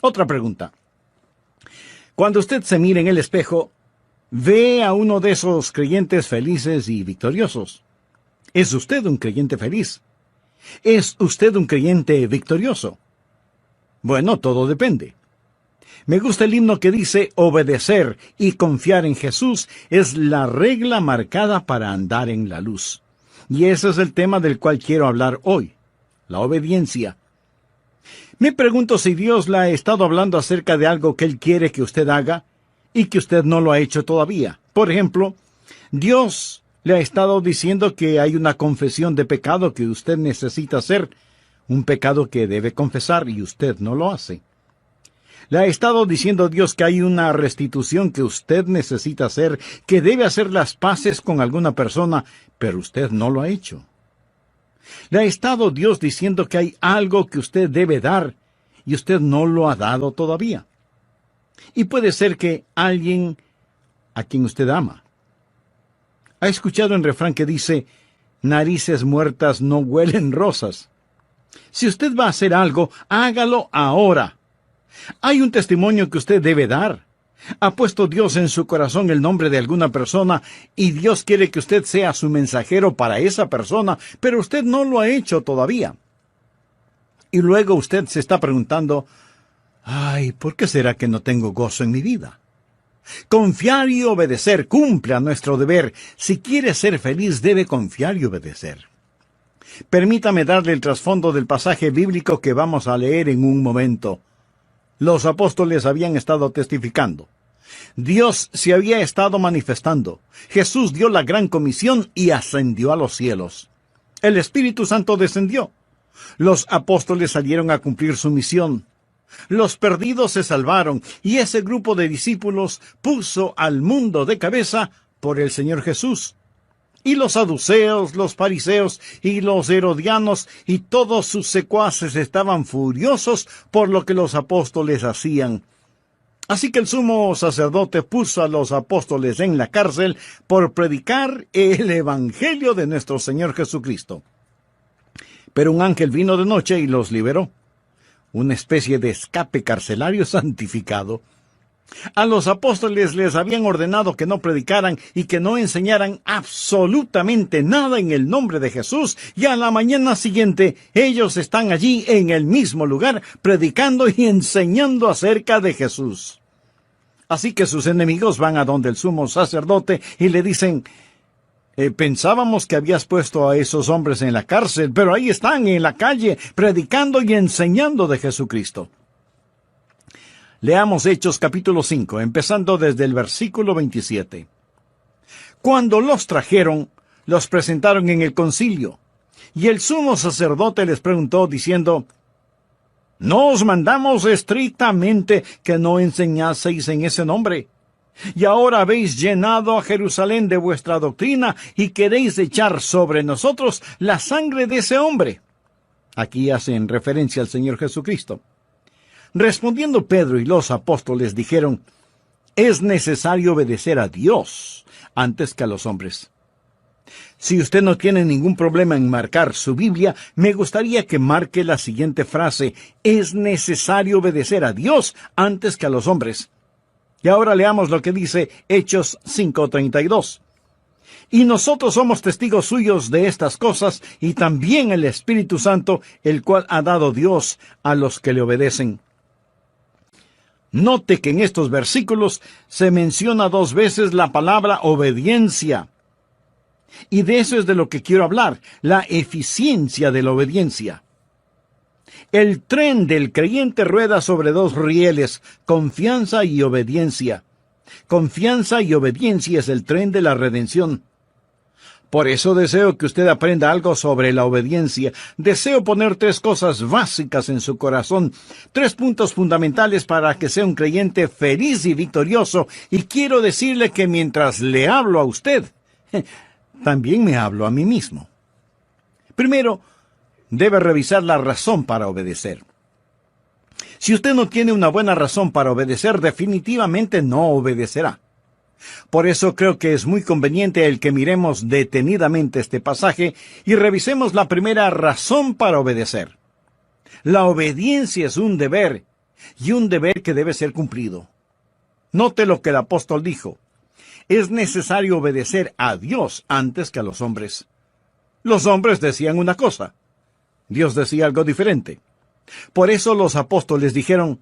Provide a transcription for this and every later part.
Otra pregunta. Cuando usted se mira en el espejo, ¿ve a uno de esos creyentes felices y victoriosos? ¿Es usted un creyente feliz? ¿Es usted un creyente victorioso? Bueno, todo depende. Me gusta el himno que dice: obedecer y confiar en Jesús es la regla marcada para andar en la luz. Y ese es el tema del cual quiero hablar hoy, la obediencia. Me pregunto si Dios le ha estado hablando acerca de algo que Él quiere que usted haga y que usted no lo ha hecho todavía. Por ejemplo, Dios le ha estado diciendo que hay una confesión de pecado que usted necesita hacer, un pecado que debe confesar y usted no lo hace. Le ha estado diciendo Dios que hay una restitución que usted necesita hacer, que debe hacer las paces con alguna persona, pero usted no lo ha hecho. Le ha estado Dios diciendo que hay algo que usted debe dar, y usted no lo ha dado todavía. Y puede ser que alguien a quien usted ama. ¿Ha escuchado el refrán que dice: narices muertas no huelen rosas? Si usted va a hacer algo, hágalo ahora. Hay un testimonio que usted debe dar. Ha puesto Dios en su corazón el nombre de alguna persona y Dios quiere que usted sea su mensajero para esa persona, pero usted no lo ha hecho todavía. Y luego usted se está preguntando: ay, ¿por qué será que no tengo gozo en mi vida? Confiar y obedecer, cumpla nuestro deber. Si quiere ser feliz, debe confiar y obedecer. Permítame darle el trasfondo del pasaje bíblico que vamos a leer en un momento. Los apóstoles habían estado testificando. Dios se había estado manifestando. Jesús dio la gran comisión y ascendió a los cielos. El Espíritu Santo descendió. Los apóstoles salieron a cumplir su misión. Los perdidos se salvaron y ese grupo de discípulos puso al mundo de cabeza por el Señor Jesús. Y los saduceos, los fariseos y los herodianos y todos sus secuaces estaban furiosos por lo que los apóstoles hacían. Así que el sumo sacerdote puso a los apóstoles en la cárcel por predicar el evangelio de nuestro Señor Jesucristo. Pero un ángel vino de noche y los liberó. Una especie de escape carcelario santificado. A los apóstoles les habían ordenado que no predicaran y que no enseñaran absolutamente nada en el nombre de Jesús, y a la mañana siguiente ellos están allí en el mismo lugar predicando y enseñando acerca de Jesús. Así que sus enemigos van a donde el sumo sacerdote y le dicen: pensábamos que habías puesto a esos hombres en la cárcel, pero ahí están en la calle predicando y enseñando de Jesucristo. Leamos Hechos capítulo 5, empezando desde el versículo 27. Cuando los trajeron, los presentaron en el concilio, y el sumo sacerdote les preguntó, diciendo: ¿no os mandamos estrictamente que no enseñaseis en ese nombre? Y ahora habéis llenado a Jerusalén de vuestra doctrina, y queréis echar sobre nosotros la sangre de ese hombre. Aquí hacen referencia al Señor Jesucristo. Respondiendo Pedro y los apóstoles dijeron: es necesario obedecer a Dios antes que a los hombres. Si usted no tiene ningún problema en marcar su Biblia, me gustaría que marque la siguiente frase: es necesario obedecer a Dios antes que a los hombres. Y ahora leamos lo que dice Hechos 5:32. Y nosotros somos testigos suyos de estas cosas, y también el Espíritu Santo, el cual ha dado Dios a los que le obedecen. Note que en estos versículos se menciona 2 veces la palabra obediencia. Y de eso es de lo que quiero hablar, la eficiencia de la obediencia. El tren del creyente rueda sobre 2 rieles, confianza y obediencia. Confianza y obediencia es el tren de la redención. Por eso deseo que usted aprenda algo sobre la obediencia. Deseo poner 3 cosas básicas en su corazón, 3 puntos fundamentales para que sea un creyente feliz y victorioso. Y quiero decirle que mientras le hablo a usted, también me hablo a mí mismo. Primero, debe revisar la razón para obedecer. Si usted no tiene una buena razón para obedecer, definitivamente no obedecerá. Por eso creo que es muy conveniente el que miremos detenidamente este pasaje y revisemos la primera razón para obedecer. La obediencia es un deber, y un deber que debe ser cumplido. Note lo que el apóstol dijo. Es necesario obedecer a Dios antes que a los hombres. Los hombres decían una cosa. Dios decía algo diferente. Por eso los apóstoles dijeron,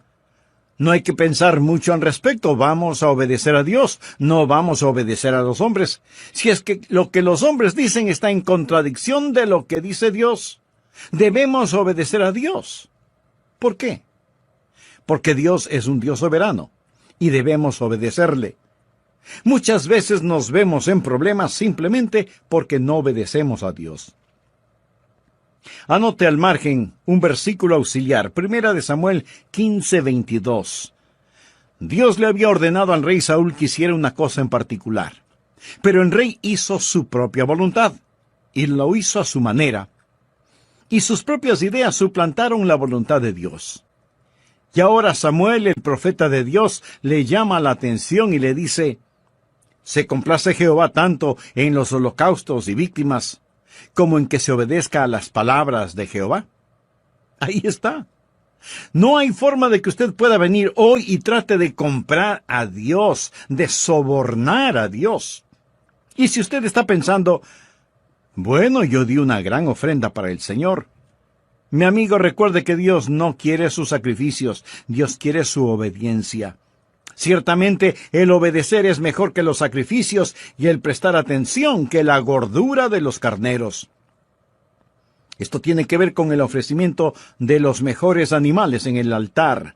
no hay que pensar mucho al respecto, vamos a obedecer a Dios, no vamos a obedecer a los hombres. Si es que lo que los hombres dicen está en contradicción de lo que dice Dios, debemos obedecer a Dios. ¿Por qué? Porque Dios es un Dios soberano y debemos obedecerle. Muchas veces nos vemos en problemas simplemente porque no obedecemos a Dios. Anote al margen un versículo auxiliar, 1 Samuel 15:22. Dios le había ordenado al rey Saúl que hiciera una cosa en particular, pero el rey hizo su propia voluntad, y lo hizo a su manera, y sus propias ideas suplantaron la voluntad de Dios. Y ahora Samuel, el profeta de Dios, le llama la atención y le dice, ¿se complace Jehová tanto en los holocaustos y víctimas como en que se obedezca a las palabras de Jehová? Ahí está. No hay forma de que usted pueda venir hoy y trate de comprar a Dios, de sobornar a Dios. Y si usted está pensando, bueno, yo di una gran ofrenda para el Señor. Mi amigo, recuerde que Dios no quiere sus sacrificios, Dios quiere su obediencia. Ciertamente, el obedecer es mejor que los sacrificios y el prestar atención que la gordura de los carneros. Esto tiene que ver con el ofrecimiento de los mejores animales en el altar.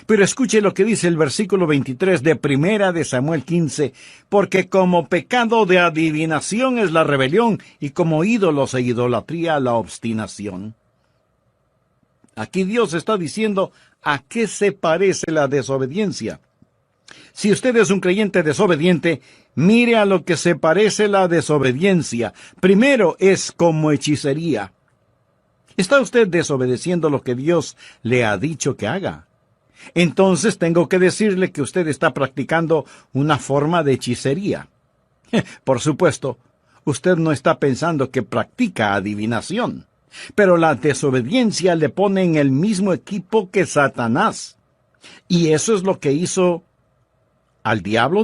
Pero escuche lo que dice el versículo 23 de 1 Samuel 15, porque como pecado de adivinación es la rebelión, y como ídolos e idolatría la obstinación. Aquí Dios está diciendo a qué se parece la desobediencia. Si usted es un creyente desobediente, mire a lo que se parece la desobediencia. Primero, es como hechicería. ¿Está usted desobedeciendo lo que Dios le ha dicho que haga? Entonces tengo que decirle que usted está practicando una forma de hechicería. Por supuesto, usted no está pensando que practica adivinación, pero la desobediencia le pone en el mismo equipo que Satanás. Y eso es lo que hizo al diablo,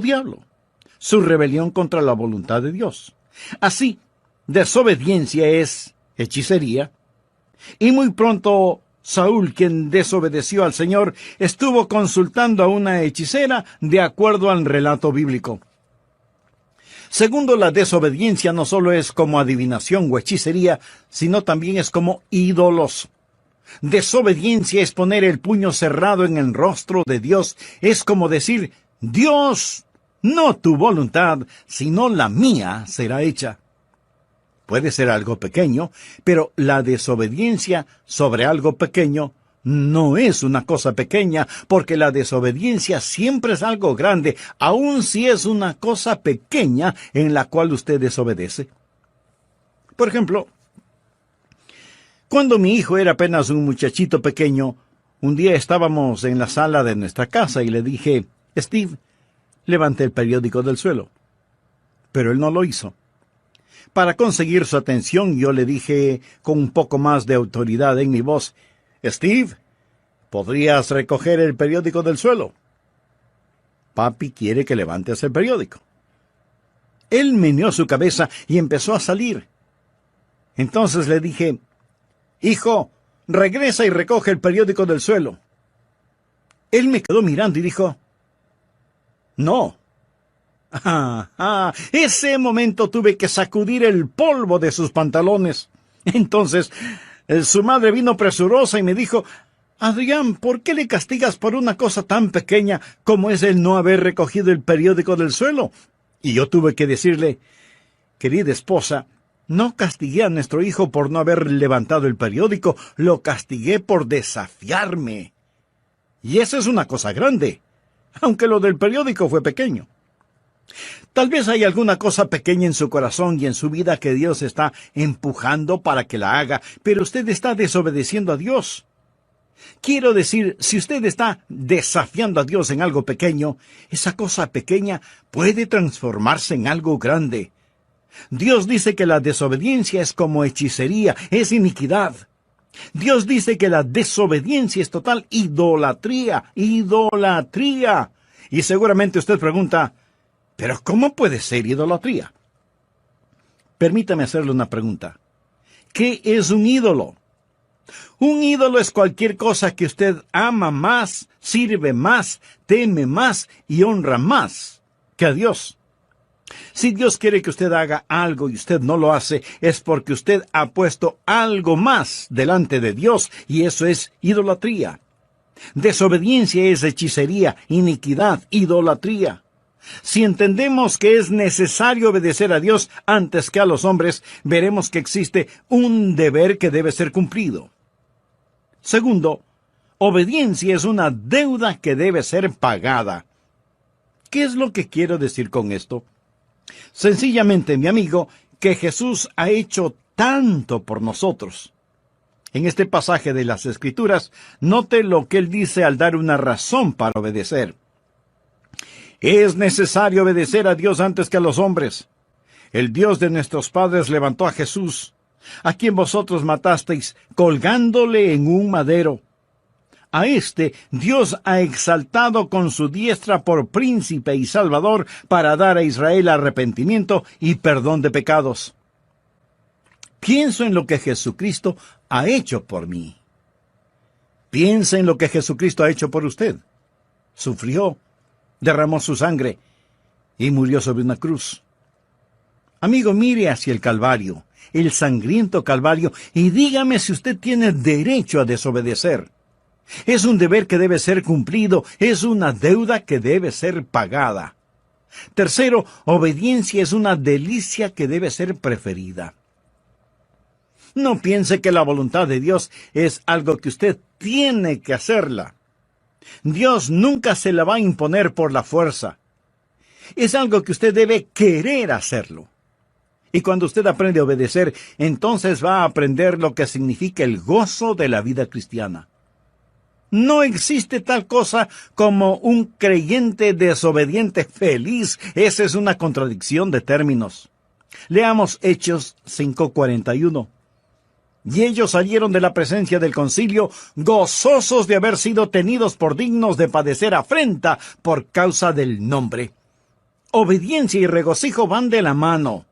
su rebelión contra la voluntad de Dios. Así, desobediencia es hechicería. Y muy pronto, Saúl, quien desobedeció al Señor, estuvo consultando a una hechicera de acuerdo al relato bíblico. Segundo, la desobediencia no solo es como adivinación o hechicería, sino también es como ídolos. Desobediencia es poner el puño cerrado en el rostro de Dios. Es como decir, Dios, no tu voluntad, sino la mía será hecha. Puede ser algo pequeño, pero la desobediencia sobre algo pequeño no es una cosa pequeña, porque la desobediencia siempre es algo grande, aun si es una cosa pequeña en la cual usted desobedece. Por ejemplo, cuando mi hijo era apenas un muchachito pequeño, un día estábamos en la sala de nuestra casa y le dije, Steve, levante el periódico del suelo. Pero él no lo hizo. Para conseguir su atención, yo le dije con un poco más de autoridad en mi voz, Steve, ¿podrías recoger el periódico del suelo? Papi quiere que levantes el periódico. Él meneó su cabeza y empezó a salir. Entonces le dije, hijo, regresa y recoge el periódico del suelo. Él me quedó mirando y dijo, no. Ese momento tuve que sacudir el polvo de sus pantalones. Entonces, su madre vino presurosa y me dijo, Adrián, ¿por qué le castigas por una cosa tan pequeña como es el no haber recogido el periódico del suelo? Y yo tuve que decirle, querida esposa, no castigué a nuestro hijo por no haber levantado el periódico, lo castigué por desafiarme. Y esa es una cosa grande, aunque lo del periódico fue pequeño. Tal vez hay alguna cosa pequeña en su corazón y en su vida que Dios está empujando para que la haga, pero usted está desobedeciendo a Dios. Quiero decir, si usted está desafiando a Dios en algo pequeño, esa cosa pequeña puede transformarse en algo grande. Dios dice que la desobediencia es como hechicería, es iniquidad. Dios dice que la desobediencia es total idolatría, idolatría. Y seguramente usted pregunta, ¿pero cómo puede ser idolatría? Permítame hacerle una pregunta. ¿Qué es un ídolo? Un ídolo es cualquier cosa que usted ama más, sirve más, teme más y honra más que a Dios. Si Dios quiere que usted haga algo y usted no lo hace, es porque usted ha puesto algo más delante de Dios, y eso es idolatría. Desobediencia es hechicería, iniquidad, idolatría. Si entendemos que es necesario obedecer a Dios antes que a los hombres, veremos que existe un deber que debe ser cumplido. Segundo, obediencia es una deuda que debe ser pagada. ¿Qué es lo que quiero decir con esto? Sencillamente, mi amigo, que Jesús ha hecho tanto por nosotros. En este pasaje de las Escrituras, note lo que él dice al dar una razón para obedecer. Es necesario obedecer a Dios antes que a los hombres. El Dios de nuestros padres levantó a Jesús, a quien vosotros matasteis, colgándole en un madero. A este Dios ha exaltado con su diestra por príncipe y salvador para dar a Israel arrepentimiento y perdón de pecados. Pienso en lo que Jesucristo ha hecho por mí. Piensa en lo que Jesucristo ha hecho por usted. Sufrió, derramó su sangre y murió sobre una cruz. Amigo, mire hacia el Calvario, el sangriento Calvario, y dígame si usted tiene derecho a desobedecer. Es un deber que debe ser cumplido, es una deuda que debe ser pagada. Tercero, obediencia es una delicia que debe ser preferida. No piense que la voluntad de Dios es algo que usted tiene que hacerla. Dios nunca se la va a imponer por la fuerza. Es algo que usted debe querer hacerlo. Y cuando usted aprende a obedecer, entonces va a aprender lo que significa el gozo de la vida cristiana. No existe tal cosa como un creyente desobediente feliz. Esa es una contradicción de términos. Leamos Hechos 5:41. Y ellos salieron de la presencia del concilio, gozosos de haber sido tenidos por dignos de padecer afrenta por causa del nombre. Obediencia y regocijo van de la mano.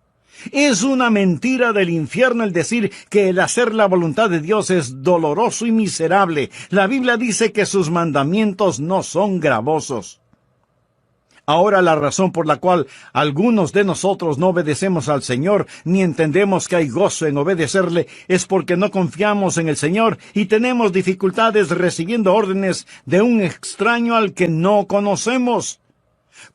Es una mentira del infierno el decir que el hacer la voluntad de Dios es doloroso y miserable. La Biblia dice que sus mandamientos no son gravosos. Ahora la razón por la cual algunos de nosotros no obedecemos al Señor, ni entendemos que hay gozo en obedecerle, es porque no confiamos en el Señor y tenemos dificultades recibiendo órdenes de un extraño al que no conocemos.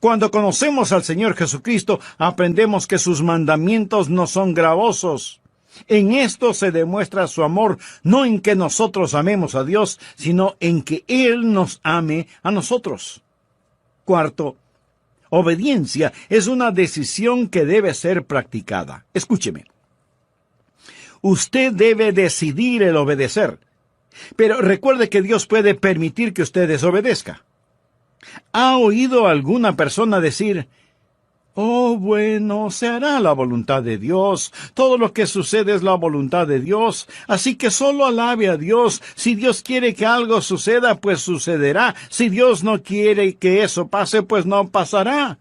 Cuando conocemos al Señor Jesucristo, aprendemos que sus mandamientos no son gravosos. En esto se demuestra su amor, no en que nosotros amemos a Dios, sino en que Él nos ame a nosotros. Cuarto, obediencia es una decisión que debe ser practicada. Escúcheme. Usted debe decidir el obedecer, pero recuerde que Dios puede permitir que usted desobedezca. ¿Ha oído alguna persona decir, oh, bueno, se hará la voluntad de Dios, todo lo que sucede es la voluntad de Dios, así que solo alabe a Dios, si Dios quiere que algo suceda, pues sucederá, si Dios no quiere que eso pase, pues no pasará?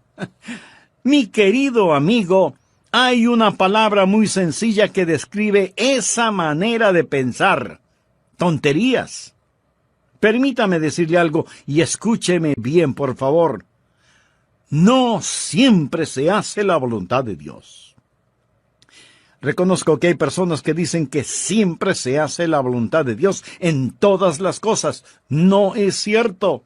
Mi querido amigo, hay una palabra muy sencilla que describe esa manera de pensar: tonterías. Permítame decirle algo y escúcheme bien, por favor. No siempre se hace la voluntad de Dios. Reconozco que hay personas que dicen que siempre se hace la voluntad de Dios en todas las cosas. No es cierto.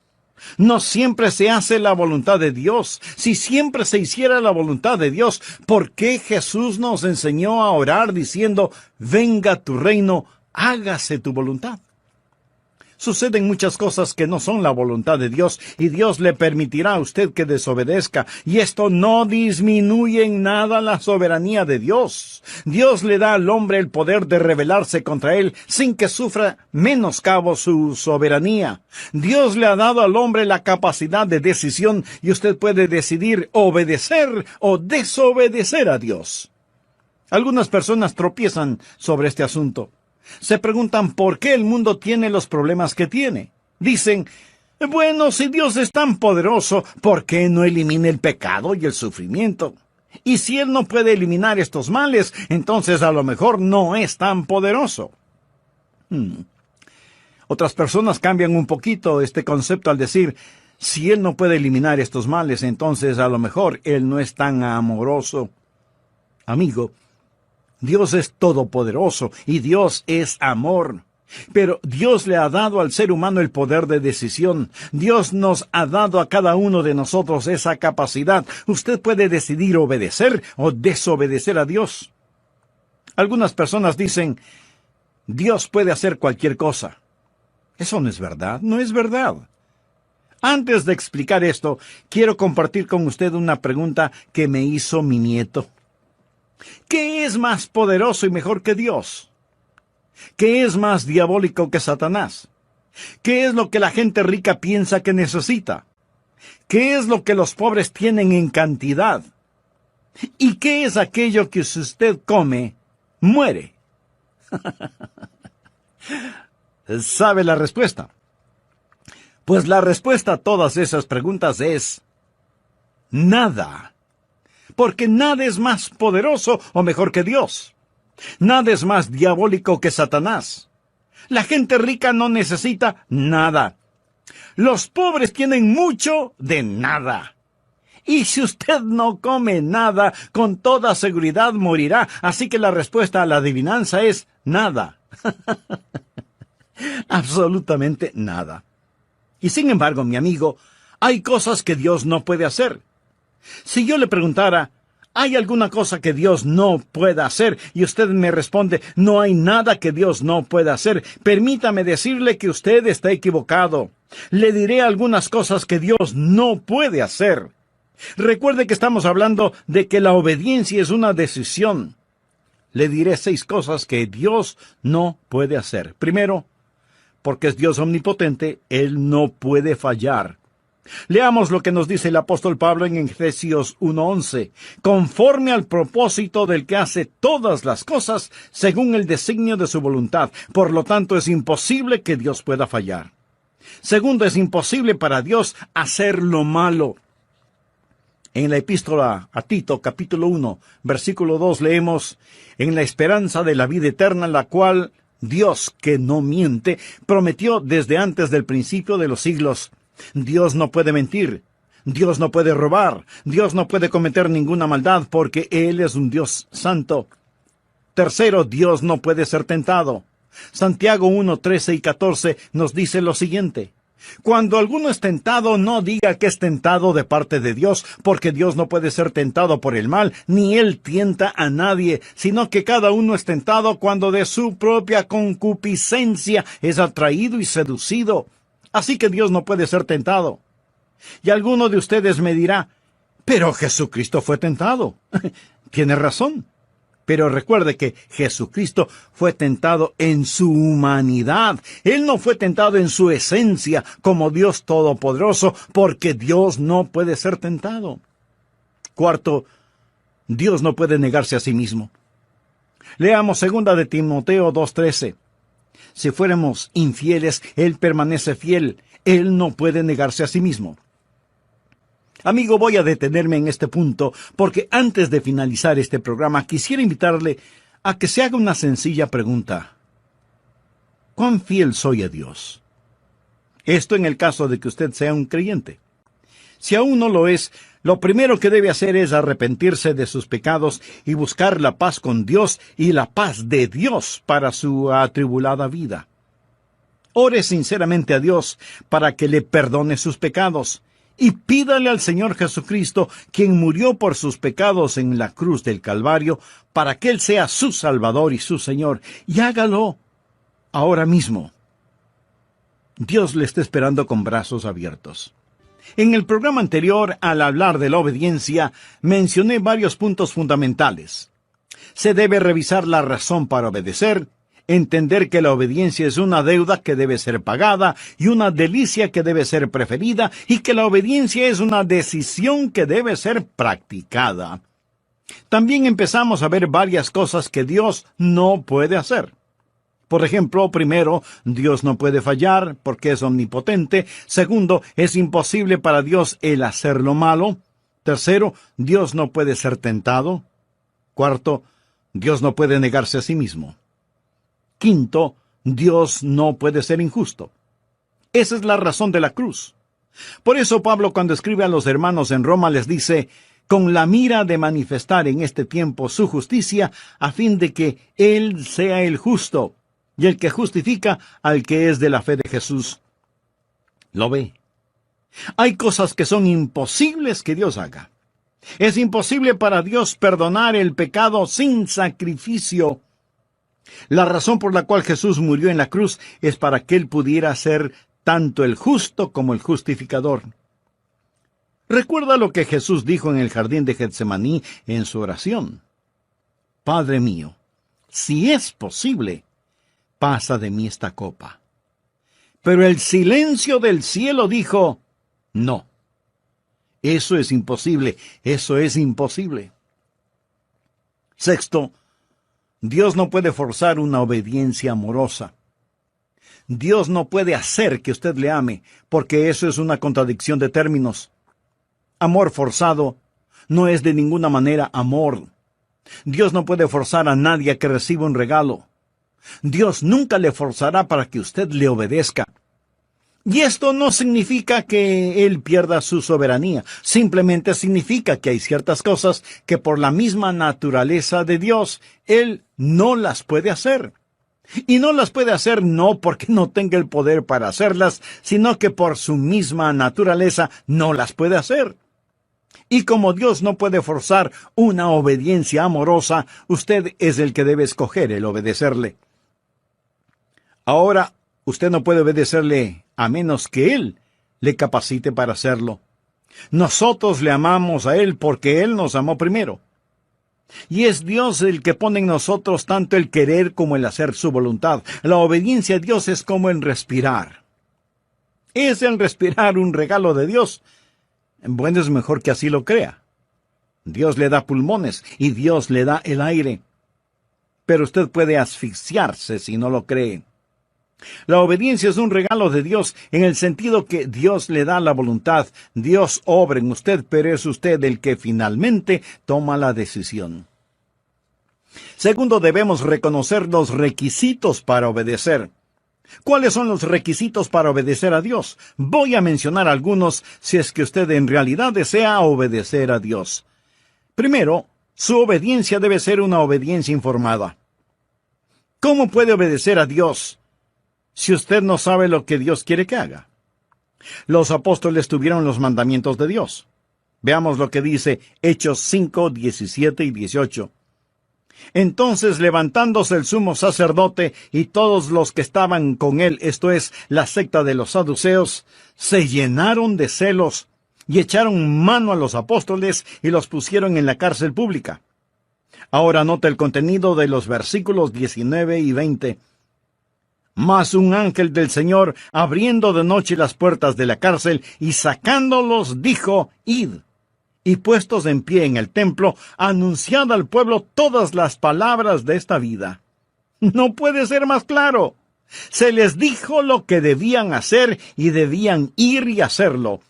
No siempre se hace la voluntad de Dios. Si siempre se hiciera la voluntad de Dios, ¿por qué Jesús nos enseñó a orar diciendo, venga tu reino, hágase tu voluntad? Suceden muchas cosas que no son la voluntad de Dios, y Dios le permitirá a usted que desobedezca, y esto no disminuye en nada la soberanía de Dios. Dios le da al hombre el poder de rebelarse contra él sin que sufra menoscabo su soberanía. Dios le ha dado al hombre la capacidad de decisión, y usted puede decidir obedecer o desobedecer a Dios. Algunas personas tropiezan sobre este asunto. Se preguntan por qué el mundo tiene los problemas que tiene. Dicen, bueno, si Dios es tan poderoso, ¿por qué no elimina el pecado y el sufrimiento? Y si Él no puede eliminar estos males, entonces a lo mejor no es tan poderoso. Otras personas cambian un poquito este concepto al decir, si Él no puede eliminar estos males, entonces a lo mejor Él no es tan amoroso. Amigo, Dios es todopoderoso y Dios es amor. Pero Dios le ha dado al ser humano el poder de decisión. Dios nos ha dado a cada uno de nosotros esa capacidad. Usted puede decidir obedecer o desobedecer a Dios. Algunas personas dicen, Dios puede hacer cualquier cosa. Eso no es verdad, no es verdad. Antes de explicar esto, quiero compartir con usted una pregunta que me hizo mi nieto. ¿Qué es más poderoso y mejor que Dios? ¿Qué es más diabólico que Satanás? ¿Qué es lo que la gente rica piensa que necesita? ¿Qué es lo que los pobres tienen en cantidad? ¿Y qué es aquello que si usted come, muere? ¿Sabe la respuesta? Pues la respuesta a todas esas preguntas es nada. Porque nada es más poderoso o mejor que Dios. Nada es más diabólico que Satanás. La gente rica no necesita nada. Los pobres tienen mucho de nada. Y si usted no come nada, con toda seguridad morirá. Así que la respuesta a la adivinanza es nada. Absolutamente nada. Y sin embargo, mi amigo, hay cosas que Dios no puede hacer. Si yo le preguntara, ¿hay alguna cosa que Dios no pueda hacer? Y usted me responde, no hay nada que Dios no pueda hacer. Permítame decirle que usted está equivocado. Le diré algunas cosas que Dios no puede hacer. Recuerde que estamos hablando de que la obediencia es una decisión. Le diré 6 cosas que Dios no puede hacer. Primero, porque es Dios omnipotente, Él no puede fallar. Leamos lo que nos dice el apóstol Pablo en Efesios 1:11. Conforme al propósito del que hace todas las cosas según el designio de su voluntad. Por lo tanto, es imposible que Dios pueda fallar. Segundo, es imposible para Dios hacer lo malo. En la epístola a Tito, capítulo 1, versículo 2, leemos, en la esperanza de la vida eterna, la cual Dios, que no miente, prometió desde antes del principio de los siglos. Dios no puede mentir, Dios no puede robar, Dios no puede cometer ninguna maldad porque Él es un Dios santo. Tercero, Dios no puede ser tentado. Santiago 1, 13 y 14 nos dice lo siguiente. Cuando alguno es tentado, no diga que es tentado de parte de Dios, porque Dios no puede ser tentado por el mal, ni Él tienta a nadie, sino que cada uno es tentado cuando de su propia concupiscencia es atraído y seducido. Así que Dios no puede ser tentado. Y alguno de ustedes me dirá, pero Jesucristo fue tentado. Tiene razón. Pero recuerde que Jesucristo fue tentado en su humanidad. Él no fue tentado en su esencia como Dios Todopoderoso, porque Dios no puede ser tentado. Cuarto, Dios no puede negarse a sí mismo. Leamos 2 de Timoteo 2:13. Si fuéramos infieles, Él permanece fiel. Él no puede negarse a sí mismo. Amigo, voy a detenerme en este punto porque antes de finalizar este programa quisiera invitarle a que se haga una sencilla pregunta. ¿Cuán fiel soy a Dios? Esto en el caso de que usted sea un creyente. Si aún no lo es, lo primero que debe hacer es arrepentirse de sus pecados y buscar la paz con Dios y la paz de Dios para su atribulada vida. Ore sinceramente a Dios para que le perdone sus pecados. Y pídale al Señor Jesucristo, quien murió por sus pecados en la cruz del Calvario, para que Él sea su Salvador y su Señor. Y hágalo ahora mismo. Dios le está esperando con brazos abiertos. En el programa anterior, al hablar de la obediencia, mencioné varios puntos fundamentales. Se debe revisar la razón para obedecer, entender que la obediencia es una deuda que debe ser pagada y una delicia que debe ser preferida y que la obediencia es una decisión que debe ser practicada. También empezamos a ver varias cosas que Dios no puede hacer. Por ejemplo, primero, Dios no puede fallar porque es omnipotente. Segundo, es imposible para Dios el hacer lo malo. Tercero, Dios no puede ser tentado. Cuarto, Dios no puede negarse a sí mismo. Quinto, Dios no puede ser injusto. Esa es la razón de la cruz. Por eso Pablo, cuando escribe a los hermanos en Roma, les dice, con la mira de manifestar en este tiempo su justicia, a fin de que Él sea el justo, y el que justifica al que es de la fe de Jesús. ¿Lo ve? Hay cosas que son imposibles que Dios haga. Es imposible para Dios perdonar el pecado sin sacrificio. La razón por la cual Jesús murió en la cruz es para que Él pudiera ser tanto el justo como el justificador. Recuerda lo que Jesús dijo en el jardín de Getsemaní en su oración. Padre mío, si es posible, pasa de mí esta copa. Pero el silencio del cielo dijo, no. Eso es imposible, eso es imposible. Sexto, Dios no puede forzar una obediencia amorosa. Dios no puede hacer que usted le ame, porque eso es una contradicción de términos. Amor forzado no es de ninguna manera amor. Dios no puede forzar a nadie a que reciba un regalo. Dios nunca le forzará para que usted le obedezca. Y esto no significa que Él pierda su soberanía. Simplemente significa que hay ciertas cosas que por la misma naturaleza de Dios, Él no las puede hacer. Y no las puede hacer no porque no tenga el poder para hacerlas, sino que por su misma naturaleza no las puede hacer. Y como Dios no puede forzar una obediencia amorosa, usted es el que debe escoger el obedecerle. Ahora, usted no puede obedecerle a menos que Él le capacite para hacerlo. Nosotros le amamos a Él porque Él nos amó primero. Y es Dios el que pone en nosotros tanto el querer como el hacer su voluntad. La obediencia a Dios es como el respirar. ¿Es el respirar un regalo de Dios? Bueno, es mejor que así lo crea. Dios le da pulmones y Dios le da el aire. Pero usted puede asfixiarse si no lo cree. La obediencia es un regalo de Dios en el sentido que Dios le da la voluntad. Dios obra en usted, pero es usted el que finalmente toma la decisión. Segundo, debemos reconocer los requisitos para obedecer. ¿Cuáles son los requisitos para obedecer a Dios? Voy a mencionar algunos si es que usted en realidad desea obedecer a Dios. Primero, su obediencia debe ser una obediencia informada. ¿Cómo puede obedecer a Dios si usted no sabe lo que Dios quiere que haga? Los apóstoles tuvieron los mandamientos de Dios. Veamos lo que dice Hechos 5, 17 y 18. Entonces, levantándose el sumo sacerdote y todos los que estaban con él, esto es, la secta de los saduceos, se llenaron de celos y echaron mano a los apóstoles y los pusieron en la cárcel pública. Ahora nota el contenido de los versículos 19 y 20. Mas un ángel del Señor, abriendo de noche las puertas de la cárcel y sacándolos, dijo, id. Y puestos en pie en el templo, anunciad al pueblo todas las palabras de esta vida. No puede ser más claro. Se les dijo lo que debían hacer y debían ir y hacerlo.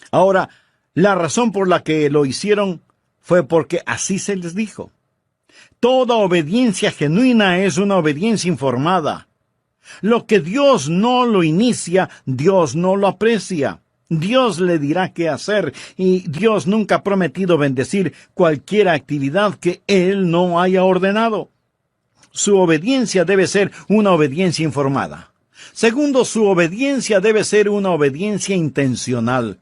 Ahora, la razón por la que lo hicieron fue porque así se les dijo. Toda obediencia genuina es una obediencia informada. Lo que Dios no lo inicia, Dios no lo aprecia. Dios le dirá qué hacer, y Dios nunca ha prometido bendecir cualquier actividad que Él no haya ordenado. Su obediencia debe ser una obediencia informada. Segundo, su obediencia debe ser una obediencia intencional.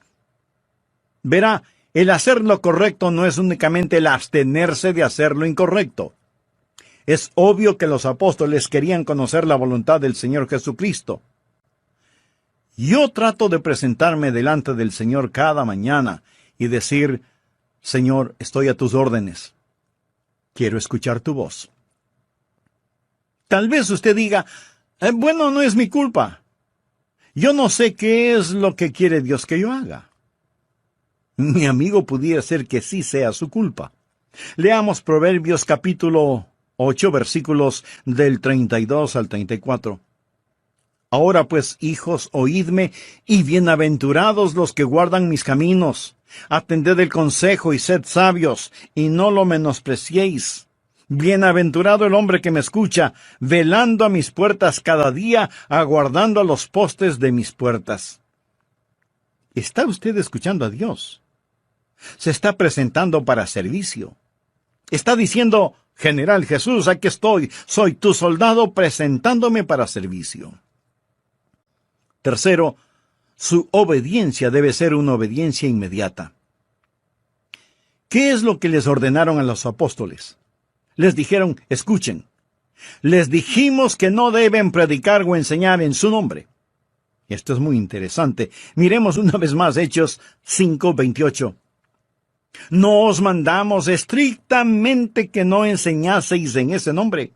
Verá, el hacer lo correcto no es únicamente el abstenerse de hacer lo incorrecto. Es obvio que los apóstoles querían conocer la voluntad del Señor Jesucristo. Yo trato de presentarme delante del Señor cada mañana y decir, Señor, estoy a tus órdenes. Quiero escuchar tu voz. Tal vez usted diga, bueno, no es mi culpa. Yo no sé qué es lo que quiere Dios que yo haga. Mi amigo, pudiera ser que sí sea su culpa. Leamos Proverbios capítulo 8, versículos del 32 al 34. Ahora pues, hijos, oídme, y bienaventurados los que guardan mis caminos. Atended el consejo y sed sabios, y no lo menospreciéis. Bienaventurado el hombre que me escucha, velando a mis puertas cada día, aguardando a los postes de mis puertas. ¿Está usted escuchando a Dios? Se está presentando para servicio. Está diciendo: General Jesús, aquí estoy, soy tu soldado presentándome para servicio. Tercero, su obediencia debe ser una obediencia inmediata. ¿Qué es lo que les ordenaron a los apóstoles? Les dijeron: escuchen, les dijimos que no deben predicar o enseñar en su nombre. Esto es muy interesante. Miremos una vez más Hechos 5:28. No os mandamos estrictamente que no enseñaseis en ese nombre.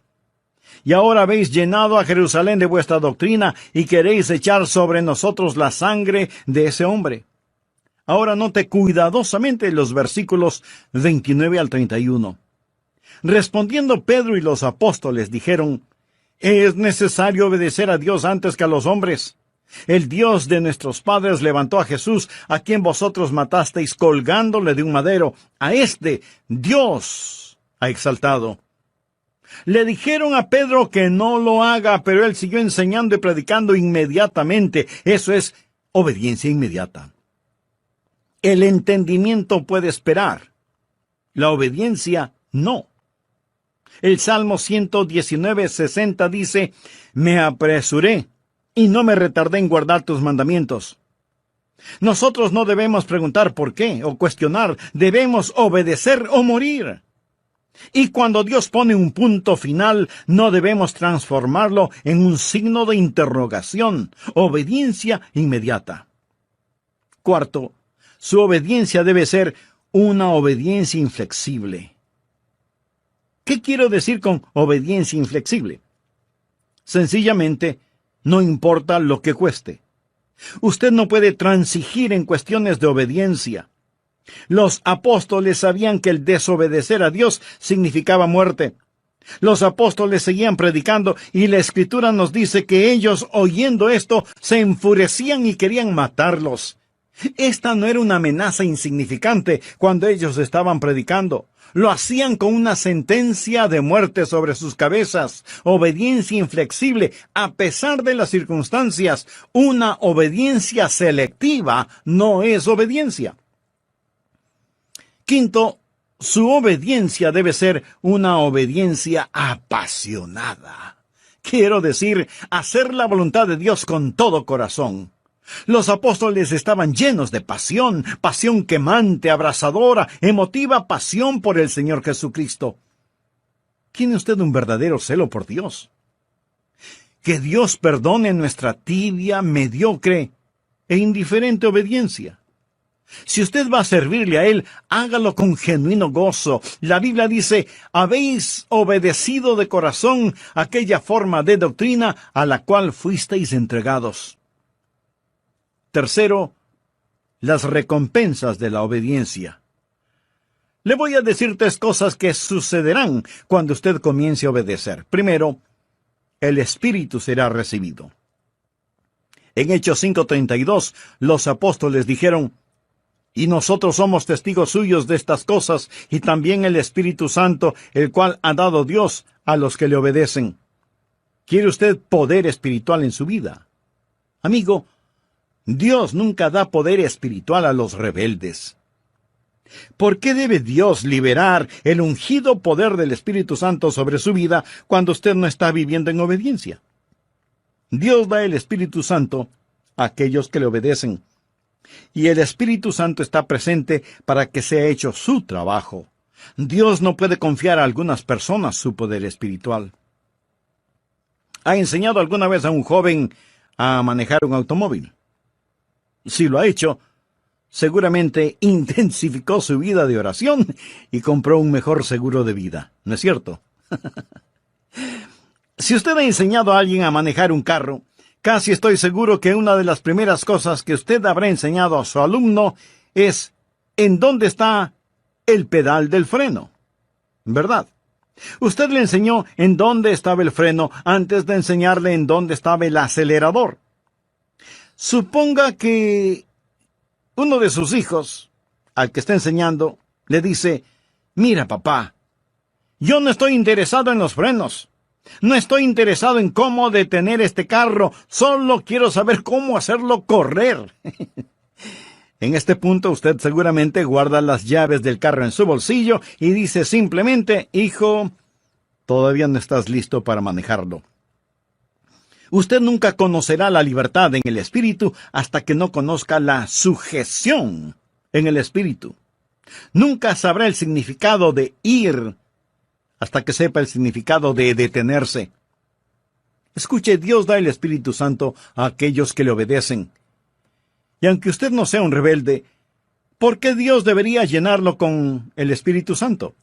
Y ahora habéis llenado a Jerusalén de vuestra doctrina y queréis echar sobre nosotros la sangre de ese hombre. Ahora note cuidadosamente los versículos 29 al 31. Respondiendo Pedro y los apóstoles dijeron: es necesario obedecer a Dios antes que a los hombres. El Dios de nuestros padres levantó a Jesús, a quien vosotros matasteis colgándole de un madero. A este Dios ha exaltado. Le dijeron a Pedro que no lo haga, pero él siguió enseñando y predicando inmediatamente. Eso es obediencia inmediata. El entendimiento puede esperar. La obediencia no. El Salmo 119:60 dice: me apresuré y no me retardé en guardar tus mandamientos. Nosotros no debemos preguntar por qué o cuestionar, debemos obedecer o morir. Y cuando Dios pone un punto final, no debemos transformarlo en un signo de interrogación. Obediencia inmediata. Cuarto, su obediencia debe ser una obediencia inflexible. ¿Qué quiero decir con obediencia inflexible? Sencillamente, no importa lo que cueste. Usted no puede transigir en cuestiones de obediencia. Los apóstoles sabían que el desobedecer a Dios significaba muerte. Los apóstoles seguían predicando y la Escritura nos dice que ellos, oyendo esto, se enfurecían y querían matarlos. Esta no era una amenaza insignificante cuando ellos estaban predicando. Lo hacían con una sentencia de muerte sobre sus cabezas. Obediencia inflexible, a pesar de las circunstancias. Una obediencia selectiva no es obediencia. Quinto, su obediencia debe ser una obediencia apasionada. Quiero decir, hacer la voluntad de Dios con todo corazón. Los apóstoles estaban llenos de pasión, pasión quemante, abrasadora, emotiva pasión por el Señor Jesucristo. ¿Tiene usted un verdadero celo por Dios? Que Dios perdone nuestra tibia, mediocre e indiferente obediencia. Si usted va a servirle a Él, hágalo con genuino gozo. La Biblia dice: habéis obedecido de corazón aquella forma de doctrina a la cual fuisteis entregados. Tercero, las recompensas de la obediencia. Le voy a decir 3 cosas que sucederán cuando usted comience a obedecer. Primero, el Espíritu será recibido. En Hechos 5:32, los apóstoles dijeron: y nosotros somos testigos suyos de estas cosas, y también el Espíritu Santo, el cual ha dado Dios a los que le obedecen. ¿Quiere usted poder espiritual en su vida? Amigo, Dios nunca da poder espiritual a los rebeldes. ¿Por qué debe Dios liberar el ungido poder del Espíritu Santo sobre su vida cuando usted no está viviendo en obediencia? Dios da el Espíritu Santo a aquellos que le obedecen. Y el Espíritu Santo está presente para que sea hecho su trabajo. Dios no puede confiar a algunas personas su poder espiritual. ¿Ha enseñado alguna vez a un joven a manejar un automóvil? Si lo ha hecho, seguramente intensificó su vida de oración y compró un mejor seguro de vida, ¿no es cierto? Si usted ha enseñado a alguien a manejar un carro, casi estoy seguro que una de las primeras cosas que usted habrá enseñado a su alumno es en dónde está el pedal del freno, ¿verdad? Usted le enseñó en dónde estaba el freno antes de enseñarle en dónde estaba el acelerador. Suponga que uno de sus hijos, al que está enseñando, le dice: mira, papá, yo no estoy interesado en los frenos. No estoy interesado en cómo detener este carro. Solo quiero saber cómo hacerlo correr. En este punto usted seguramente guarda las llaves del carro en su bolsillo y dice simplemente: hijo, todavía no estás listo para manejarlo. Usted nunca conocerá la libertad en el espíritu hasta que no conozca la sujeción en el espíritu. Nunca sabrá el significado de ir hasta que sepa el significado de detenerse. Escuche, Dios da el Espíritu Santo a aquellos que le obedecen. Y aunque usted no sea un rebelde, ¿por qué Dios debería llenarlo con el Espíritu Santo?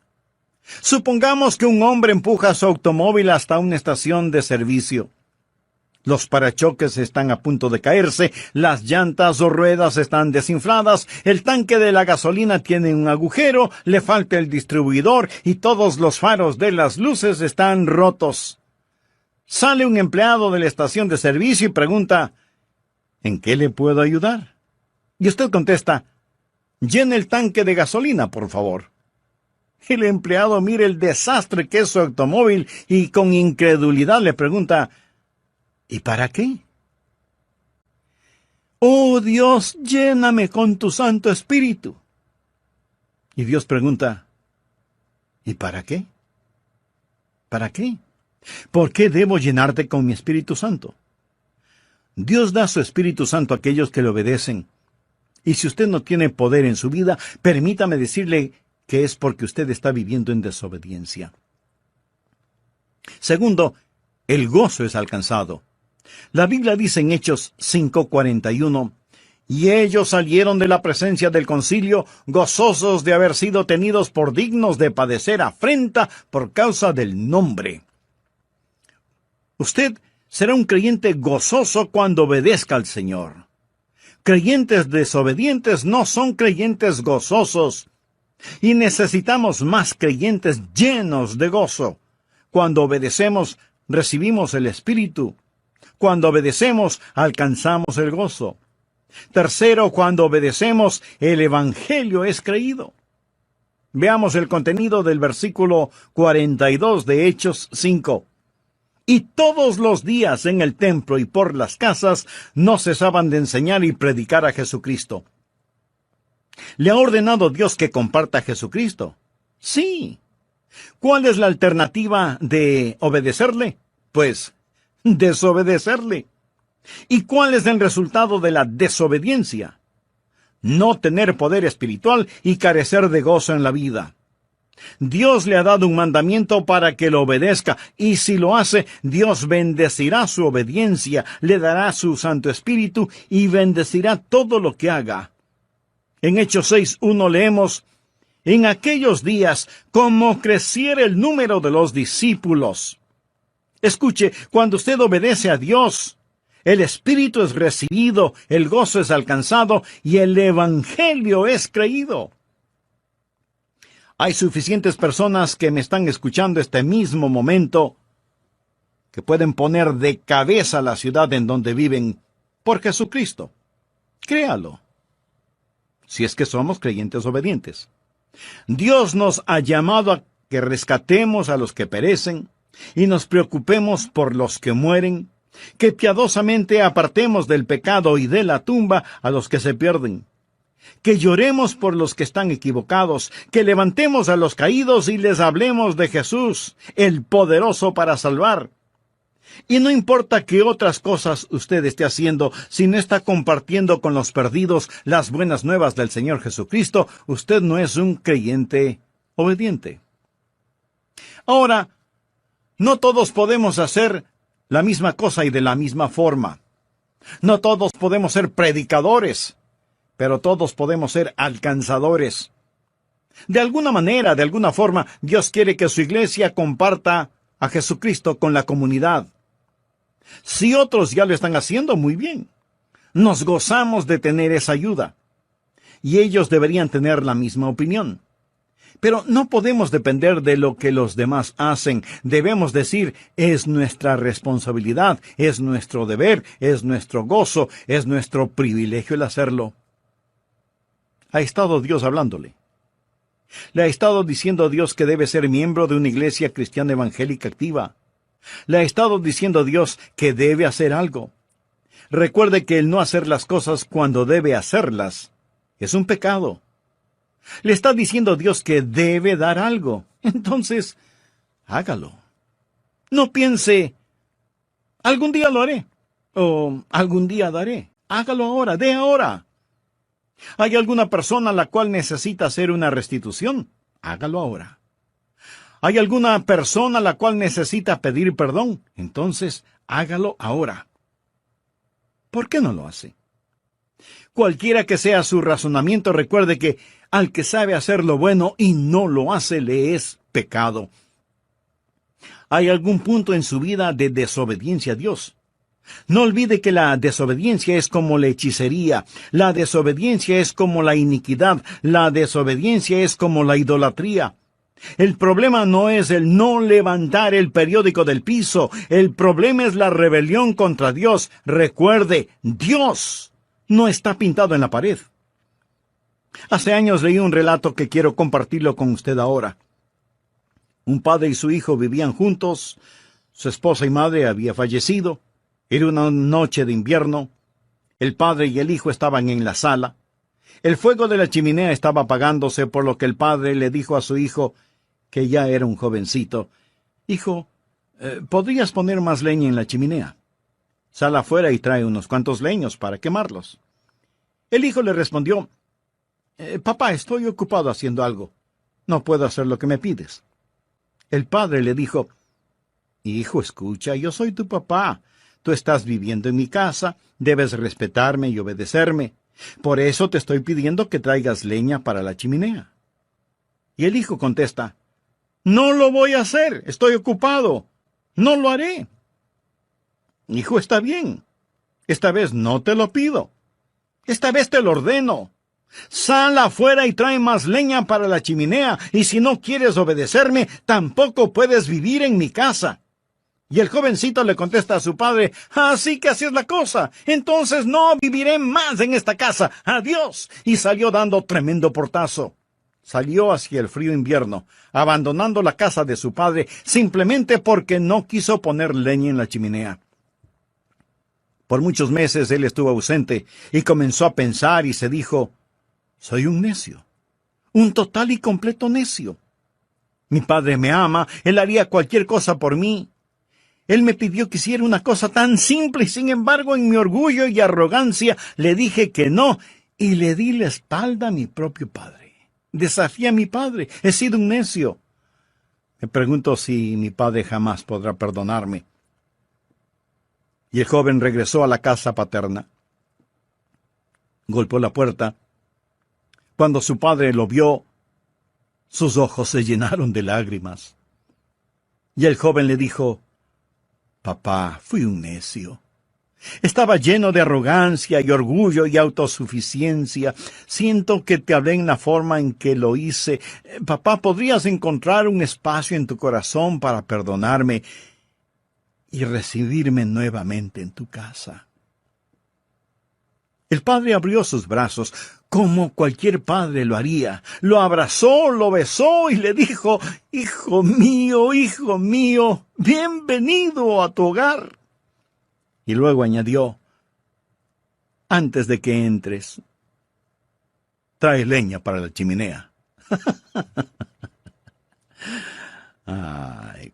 Supongamos que un hombre empuja su automóvil hasta una estación de servicio. Los parachoques están a punto de caerse, las llantas o ruedas están desinfladas, el tanque de la gasolina tiene un agujero, le falta el distribuidor y todos los faros de las luces están rotos. Sale un empleado de la estación de servicio y pregunta: ¿en qué le puedo ayudar? Y usted contesta: llene el tanque de gasolina, por favor. El empleado mira el desastre que es su automóvil y con incredulidad le pregunta: ¿y para qué? Oh Dios, lléname con tu Santo Espíritu. Y Dios pregunta: ¿y para qué? ¿Para qué? ¿Por qué debo llenarte con mi Espíritu Santo? Dios da su Espíritu Santo a aquellos que le obedecen. Y si usted no tiene poder en su vida, permítame decirle que es porque usted está viviendo en desobediencia. Segundo, el gozo es alcanzado. La Biblia dice en Hechos 5:41, y ellos salieron de la presencia del concilio, gozosos de haber sido tenidos por dignos de padecer afrenta por causa del nombre. Usted será un creyente gozoso cuando obedezca al Señor. Creyentes desobedientes no son creyentes gozosos. Y necesitamos más creyentes llenos de gozo. Cuando obedecemos, recibimos el Espíritu. Cuando obedecemos, alcanzamos el gozo. Tercero, cuando obedecemos, el Evangelio es creído. Veamos el contenido del versículo 42 de Hechos 5. Y todos los días en el templo y por las casas no cesaban de enseñar y predicar a Jesucristo. ¿Le ha ordenado Dios que comparta a Jesucristo? Sí. ¿Cuál es la alternativa de obedecerle? Pues, desobedecerle. ¿Y cuál es el resultado de la desobediencia? No tener poder espiritual y carecer de gozo en la vida. Dios le ha dado un mandamiento para que lo obedezca, y si lo hace, Dios bendecirá su obediencia, le dará su Santo Espíritu y bendecirá todo lo que haga. En Hechos 6:1 leemos: en aquellos días, como creciera el número de los discípulos. Escuche, cuando usted obedece a Dios, el Espíritu es recibido, el gozo es alcanzado y el Evangelio es creído. Hay suficientes personas que me están escuchando este mismo momento que pueden poner de cabeza la ciudad en donde viven por Jesucristo. Créalo. Si es que somos creyentes obedientes. Dios nos ha llamado a que rescatemos a los que perecen y nos preocupemos por los que mueren, que piadosamente apartemos del pecado y de la tumba a los que se pierden, que lloremos por los que están equivocados, que levantemos a los caídos y les hablemos de Jesús, el poderoso para salvar. Y no importa qué otras cosas usted esté haciendo, si no está compartiendo con los perdidos las buenas nuevas del Señor Jesucristo, usted no es un creyente obediente. Ahora, no todos podemos hacer la misma cosa y de la misma forma. No todos podemos ser predicadores, pero todos podemos ser alcanzadores. De alguna manera, de alguna forma, Dios quiere que su iglesia comparta a Jesucristo con la comunidad. Si otros ya lo están haciendo, muy bien. Nos gozamos de tener esa ayuda. Y ellos deberían tener la misma opinión. Pero no podemos depender de lo que los demás hacen. Debemos decir, es nuestra responsabilidad, es nuestro deber, es nuestro gozo, es nuestro privilegio el hacerlo. Ha estado Dios hablándole. Le ha estado diciendo a Dios que debe ser miembro de una iglesia cristiana evangélica activa. Le ha estado diciendo a Dios que debe hacer algo. Recuerde que el no hacer las cosas cuando debe hacerlas es un pecado. Le está diciendo a Dios que debe dar algo. Entonces, hágalo. No piense, algún día lo haré, o algún día daré. Hágalo ahora, dé ahora. ¿Hay alguna persona a la cual necesita hacer una restitución? Hágalo ahora. ¿Hay alguna persona a la cual necesita pedir perdón? Entonces, hágalo ahora. ¿Por qué no lo hace? Cualquiera que sea su razonamiento, recuerde que al que sabe hacer lo bueno y no lo hace, le es pecado. ¿Hay algún punto en su vida de desobediencia a Dios? No olvide que la desobediencia es como la hechicería, la desobediencia es como la iniquidad, la desobediencia es como la idolatría. El problema no es el no levantar el periódico del piso, el problema es la rebelión contra Dios. Recuerde, Dios no está pintado en la pared. Hace años leí un relato que quiero compartirlo con usted ahora. Un padre y su hijo vivían juntos, su esposa y madre había fallecido, era una noche de invierno, el padre y el hijo estaban en la sala, el fuego de la chimenea estaba apagándose, por lo que el padre le dijo a su hijo, que ya era un jovencito, «Hijo, ¿podrías poner más leña en la chimenea? Sal afuera y trae unos cuantos leños para quemarlos». El hijo le respondió, «Papá, estoy ocupado haciendo algo. No puedo hacer lo que me pides». El padre le dijo, «Hijo, escucha, yo soy tu papá. Tú estás viviendo en mi casa, debes respetarme y obedecerme. Por eso te estoy pidiendo que traigas leña para la chimenea». Y el hijo contesta, «No lo voy a hacer, estoy ocupado. No lo haré». «Hijo, está bien. Esta vez no te lo pido. Esta vez te lo ordeno. Sal afuera y trae más leña para la chimenea, y si no quieres obedecerme, tampoco puedes vivir en mi casa». Y el jovencito le contesta a su padre, «Así que así es la cosa. Entonces no viviré más en esta casa. Adiós». Y salió dando tremendo portazo. Salió hacia el frío invierno, abandonando la casa de su padre simplemente porque no quiso poner leña en la chimenea. Por muchos meses él estuvo ausente y comenzó a pensar y se dijo, «Soy un necio, un total y completo necio. Mi padre me ama, él haría cualquier cosa por mí. Él me pidió que hiciera una cosa tan simple y sin embargo en mi orgullo y arrogancia le dije que no y le di la espalda a mi propio padre. Desafié a mi padre, he sido un necio. Me pregunto si mi padre jamás podrá perdonarme». Y el joven regresó a la casa paterna. Golpeó la puerta. Cuando su padre lo vio, sus ojos se llenaron de lágrimas. Y el joven le dijo, «Papá, fui un necio. Estaba lleno de arrogancia y orgullo y autosuficiencia. Siento que te hablé en la forma en que lo hice. Papá, ¿podrías encontrar un espacio en tu corazón para perdonarme y recibirme nuevamente en tu casa?» El padre abrió sus brazos, como cualquier padre lo haría. Lo abrazó, lo besó y le dijo, hijo mío, bienvenido a tu hogar». Y luego añadió, «Antes de que entres, trae leña para la chimenea».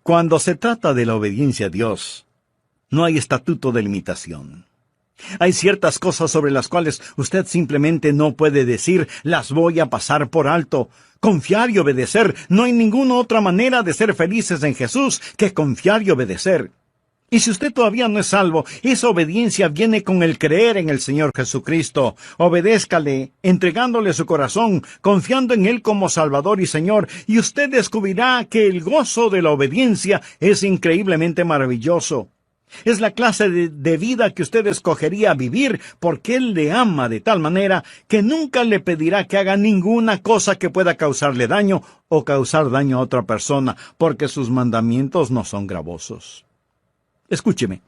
Cuando se trata de la obediencia a Dios, no hay estatuto de limitación. Hay ciertas cosas sobre las cuales usted simplemente no puede decir, «Las voy a pasar por alto». Confiar y obedecer. No hay ninguna otra manera de ser felices en Jesús que confiar y obedecer. Y si usted todavía no es salvo, esa obediencia viene con el creer en el Señor Jesucristo. Obedézcale, entregándole su corazón, confiando en Él como Salvador y Señor, y usted descubrirá que el gozo de la obediencia es increíblemente maravilloso. Es la clase de vida que usted escogería vivir porque Él le ama de tal manera que nunca le pedirá que haga ninguna cosa que pueda causarle daño o causar daño a otra persona, porque sus mandamientos no son gravosos. Escúcheme.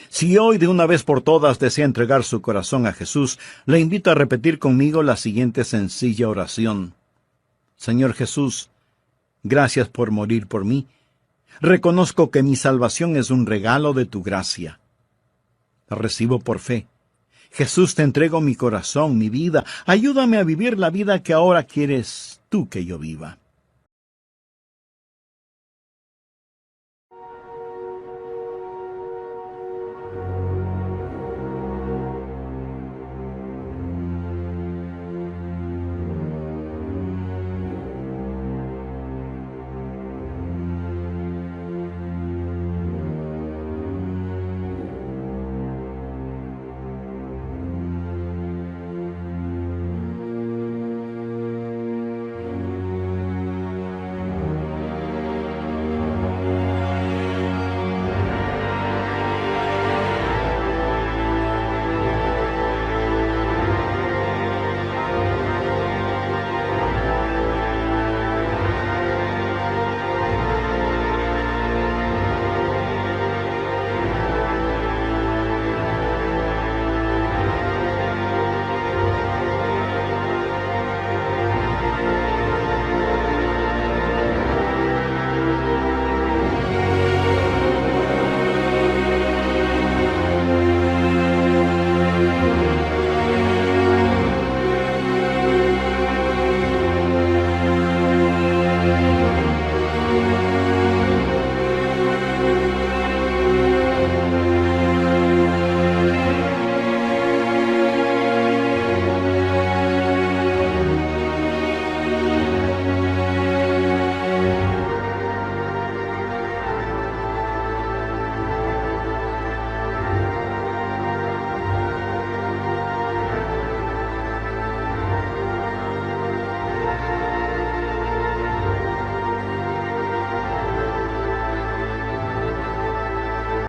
Si hoy de una vez por todas desea entregar su corazón a Jesús, le invito a repetir conmigo la siguiente sencilla oración. Señor Jesús, gracias por morir por mí. Reconozco que mi salvación es un regalo de tu gracia. La recibo por fe. Jesús, te entrego mi corazón, mi vida. Ayúdame a vivir la vida que ahora quieres tú que yo viva.